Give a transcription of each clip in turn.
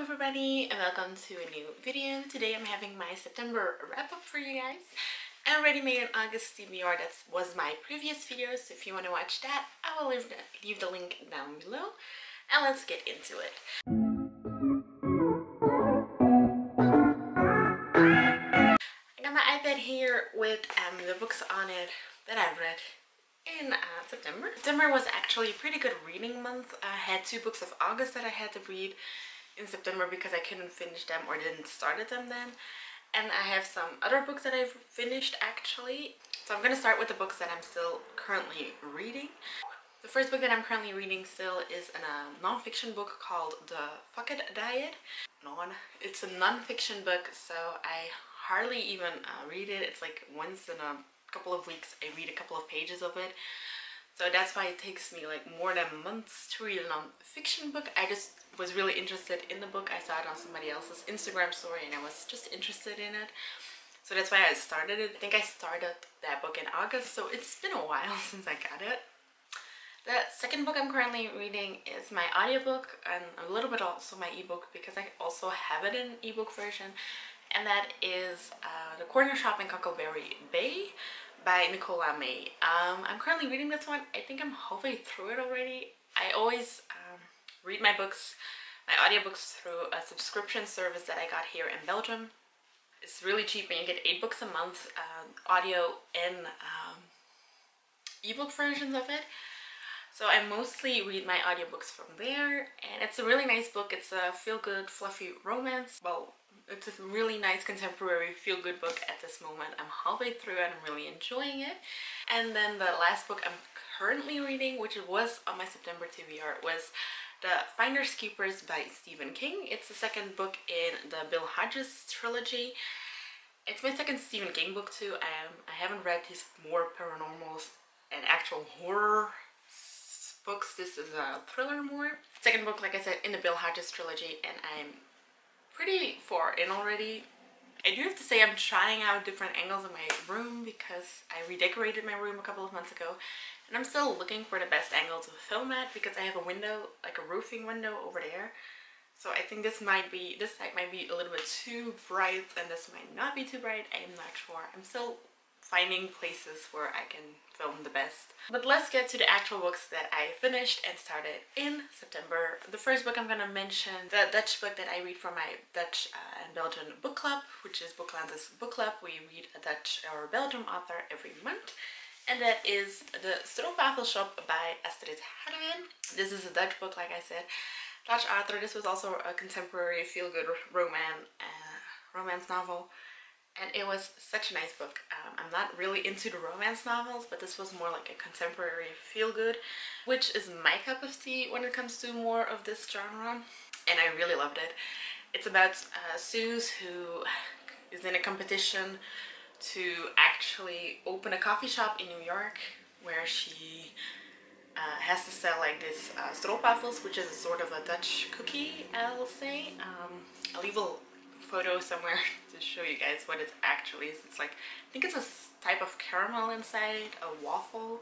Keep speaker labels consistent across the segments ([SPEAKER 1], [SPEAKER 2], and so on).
[SPEAKER 1] everybody and welcome to a new video. Today I'm having my September wrap-up for you guys. I already made an August TBR that was my previous video, so if you want to watch that, I will leave the link down below. And let's get into it. I got my iPad here with the books on it that I've read in September. September was actually a pretty good reading month. I had 2 books of August that I had to read in September because I couldn't finish them or didn't start them then. And I have some other books that I've finished actually. So I'm going to start with the books that I'm still currently reading. The first book that I'm currently reading still is a non-fiction book called The Fuck It Diet. It's a non-fiction book, so I hardly even read it. It's like once in a couple of weeks I read a couple of pages of it. So that's why it takes me like more than months to read a non-fiction book. I just was really interested in the book. I saw it on somebody else's Instagram story and I was just interested in it. So that's why I started it. I think I started that book in August, so it's been a while since I got it. The second book I'm currently reading is my audiobook and a little bit also my ebook because I also have it in ebook version. And that is The Corner Shop in Cockleberry Bay by Nicola May. I'm currently reading this one. I think I'm halfway through it already. I always read my books, my audiobooks through a subscription service that I got here in Belgium. It's really cheap and you get 8 books a month, audio and ebook versions of it. So I mostly read my audiobooks from there, and it's a really nice book. It's a feel-good, fluffy romance. Well, it's a really nice contemporary feel-good book at this moment. I'm halfway through and I'm really enjoying it. And then the last book I'm currently reading, which was on my September TBR, was The Finders Keepers by Stephen King. It's the second book in the Bill Hodges trilogy. It's my second Stephen King book too. I haven't read his more paranormal and actual horror books. This is a thriller more. Second book, like I said, in the Bill Hodges trilogy, and I'm pretty far in already. I do have to say I'm trying out different angles in my room because I redecorated my room a couple of months ago, and I'm still looking for the best angle to film at because I have a window, like a roofing window over there. So I think this side might be a little bit too bright and this might not be too bright. I am not sure. I'm still finding places where I can film the best. But let's get to the actual books that I finished and started in September. The first book I'm gonna mention, the Dutch book that I read from my Dutch and Belgian book club, which is Booklander's book club. We read a Dutch or Belgian author every month. And that is The Stroopwafelshop by Astrid Haarlem. This is a Dutch book, like I said. Dutch author. This was also a contemporary feel-good romance novel. And it was such a nice book. I'm not really into the romance novels, but this was more like a contemporary feel-good, which is my cup of tea when it comes to more of this genre. And I really loved it. It's about Suze, who is in a competition to actually open a coffee shop in New York where she has to sell like this stroopwafels, which is a sort of a Dutch cookie, I'll say. I'll leave a photo somewhere to show you guys what it actually is. It's like, I think it's a type of caramel inside a waffle.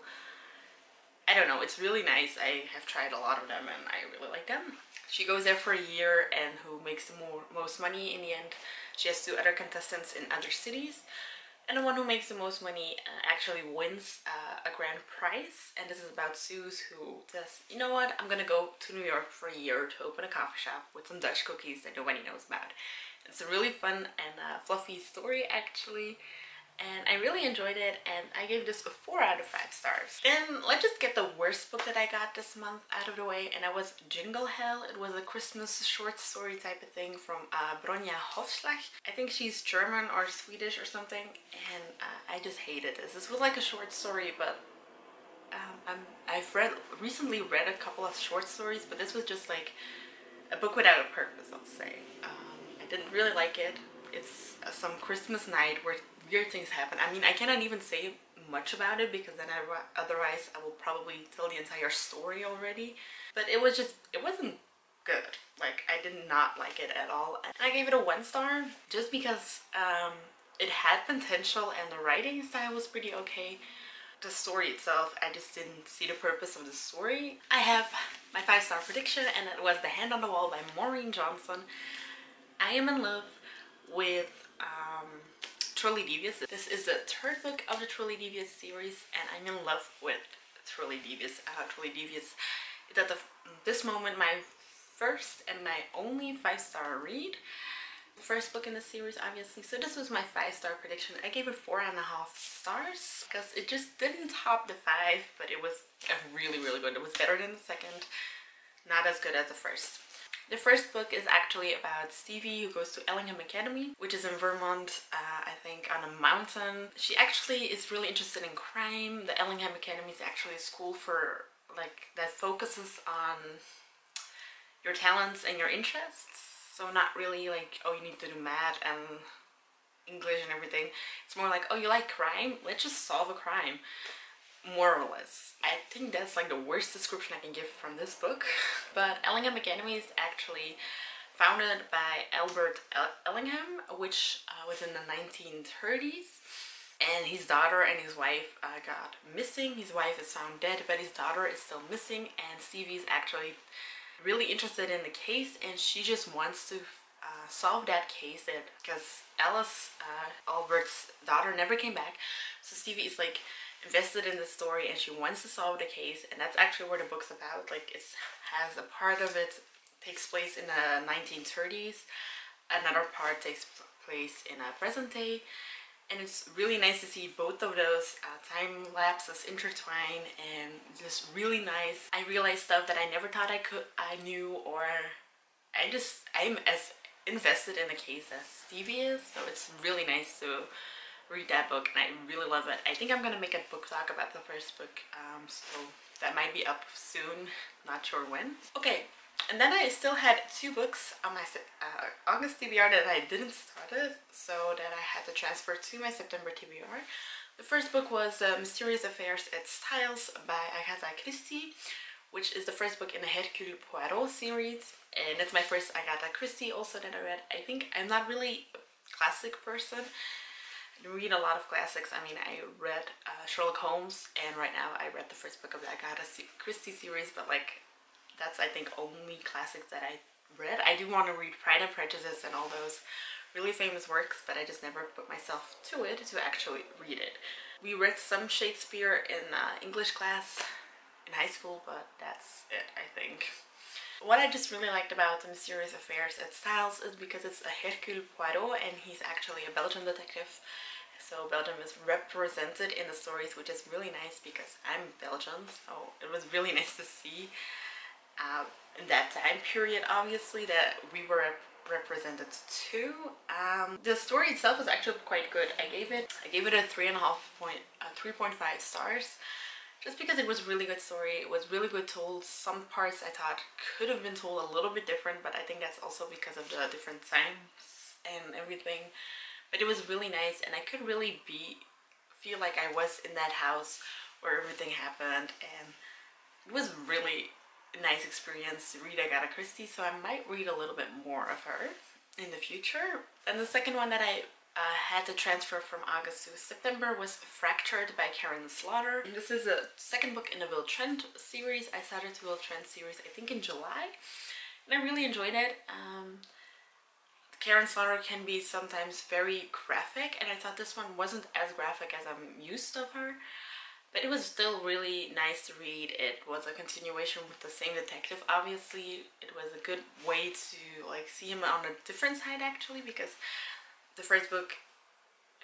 [SPEAKER 1] I don't know, it's really nice. I have tried a lot of them and I really like them. She goes there for a year, and who makes the most money in the end, she has 2 other contestants in other cities, and the one who makes the most money actually wins a grand prize. And this is about Suze, who says, you know what, I'm gonna go to New York for a year to open a coffee shop with some Dutch cookies that nobody knows about. It's a really fun and fluffy story actually, and I really enjoyed it, and I gave this a 4 out of 5 stars. Then let's just get the worst book that I got this month out of the way, and that was Jingle Hell. It was a Christmas short story type of thing from Bronja Hofslag. I think she's German or Swedish or something, and I just hated this. This was like a short story, but I've recently read a couple of short stories, but this was just like a book without a purpose, I'll say. I didn't really like it. It's some Christmas night where weird things happen. I mean, I cannot even say much about it because then otherwise I will probably tell the entire story already. But it wasn't good. Like, I did not like it at all. And I gave it a 1 star just because it had potential and the writing style was pretty okay. the story itself, I just didn't see the purpose of the story. I have my 5-star prediction, and it was The Hand on the Wall by Maureen Johnson. I am in love with Truly Devious. This is the third book of the Truly Devious series, and I'm in love with Truly Devious. Truly Devious is at this moment my first and my only 5-star read. The first book in the series, obviously. So this was my 5-star prediction. I gave it 4.5 stars because it just didn't top the 5, but it was really, really good. It was better than the second, not as good as the first. The first book is actually about Stevie, who goes to Ellingham Academy, which is in Vermont, I think on a mountain. She actually is really interested in crime. The Ellingham Academy is actually a school for that focuses on your talents and your interests. So not really like, oh, you need to do math and English and everything. It's more like, oh, you like crime? Let's just solve a crime, more or less. I think that's like the worst description I can give from this book. But Ellingham Academy is actually founded by Albert Ellingham, which was in the 1930s. And his daughter and his wife got missing. His wife is found dead, but his daughter is still missing. And Stevie is actually really interested in the case, and she just wants to solve that case because Alice, Albert's daughter, never came back. So Stevie is like invested in the story, and she wants to solve the case, and that's actually what the book's about. Like, it has a part of it takes place in the 1930s, another part takes place in a present day. And it's really nice to see both of those time lapses intertwine, and just really nice. I realized stuff that I never thought I knew, or I'm as invested in the case as Stevie is. So it's really nice to read that book, and I really love it. I think I'm gonna make a book talk about the first book, so that might be up soon, not sure when. Okay. And then I still had 2 books on my August TBR that I didn't start it, so that I had to transfer to my September TBR. The first book was Mysterious Affairs at Styles by Agatha Christie, which is the first book in the Hercule Poirot series. And it's my first Agatha Christie also that I read. I think I'm not really a classic person. I read a lot of classics. I mean, I read Sherlock Holmes, and right now I read the first book of the Agatha Christie series, but like, that's, I think, only classics that I read. I do want to read Pride and Prejudice and all those really famous works, but I just never put myself to it to actually read it. We read some Shakespeare in English class in high school, but that's it, I think. What I just really liked about The Mysterious Affairs at Styles is because it's a Hercule Poirot, and he's actually a Belgian detective. So Belgium is represented in the stories, which is really nice because I'm Belgian, so it was really nice to see in that time period, obviously, that we were represented too. The story itself is actually quite good. I gave it a 3.5 stars, just because it was a really good story. It was really good told. Some parts I thought could have been told a little bit different, but I think that's also because of the different times and everything. But it was really nice, and I could really feel like I was in that house where everything happened, and it was really a nice experience to read Agatha Christie, so I might read a little bit more of her in the future. And the second one that I had to transfer from August to September was Fractured by Karen Slaughter. And this is the second book in the Will Trent series. I started the Will Trent series, I think, in July, and I really enjoyed it. Karen Slaughter can be sometimes very graphic, and I thought this one wasn't as graphic as I'm used of her. But it was still really nice to read. It was a continuation with the same detective, obviously. It was a good way to like see him on a different side, actually, because the first book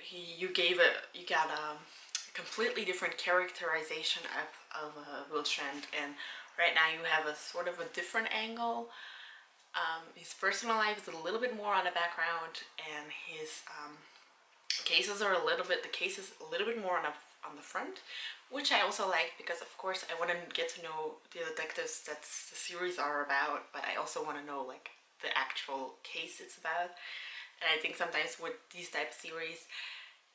[SPEAKER 1] you got a completely different characterization of Will Trent, and right now you have a sort of a different angle. His personal life is a little bit more on the background, and his cases are a little bit more on the front, which I also like, because of course I want to get to know the detectives that the series are about, but I also want to know like the actual case it's about. And I think sometimes with these type of series,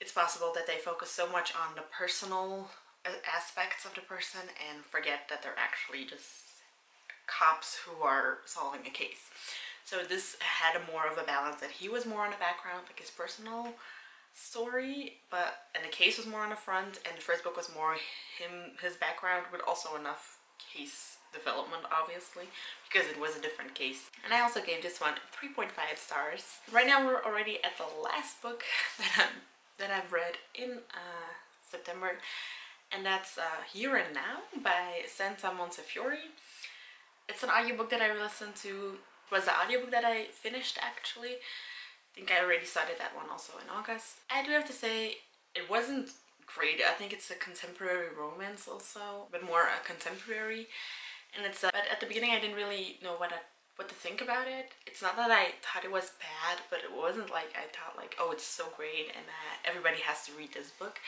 [SPEAKER 1] it's possible that they focus so much on the personal aspects of the person and forget that they're actually just cops who are solving a case. So this had more of a balance, that he was more on the background, like his personal story, and the case was more on the front, and the first book was more his background with also enough case development, obviously, because it was a different case. And I also gave this one 3.5 stars. Right now we're already at the last book that I've read in September, and that's Here and Now by Sansa Montefiore. It's an audiobook that I listened to. It was the audiobook that I finished, actually. I think I already started that one also in August. I do have to say, it wasn't great. I think it's a contemporary romance also, but more a contemporary. And it's but at the beginning I didn't really know what to think about it. It's not that I thought it was bad, but it wasn't like I thought like, oh, it's so great and everybody has to read this book.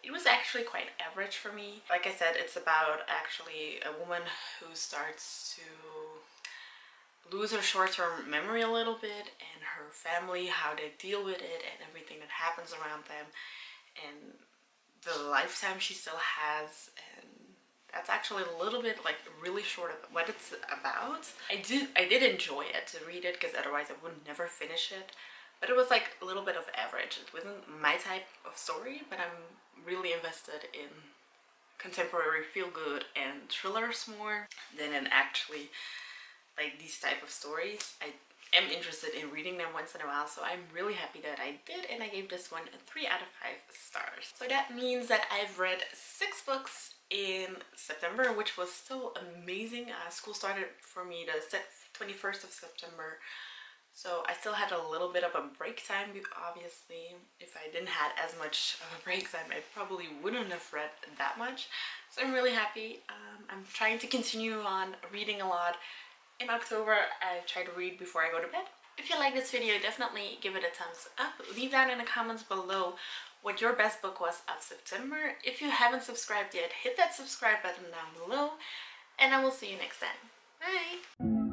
[SPEAKER 1] It was actually quite average for me. Like I said, it's about actually a woman who starts to lose her short-term memory a little bit, and her family, how they deal with it, and everything that happens around them, and the lifetime she still has. And that's actually a little bit like really short of what it's about. I did enjoy it to read it, because otherwise I would never finish it. But it was like a little bit of average. It wasn't my type of story, but I'm really invested in contemporary feel-good and thrillers more than in actually like these type of stories. I am interested in reading them once in a while, so I'm really happy that I did, and I gave this one a 3 out of 5 stars. So that means that I've read 6 books in September, which was still amazing. School started for me the 21st of September. So I still had a little bit of a break time, obviously. If I didn't have as much of a break time, I probably wouldn't have read that much. So I'm really happy. I'm trying to continue on reading a lot. In October, I try to read before I go to bed. If you like this video, definitely give it a thumbs up. Leave down in the comments below what your best book was of September. If you haven't subscribed yet, hit that subscribe button down below. And I will see you next time. Bye!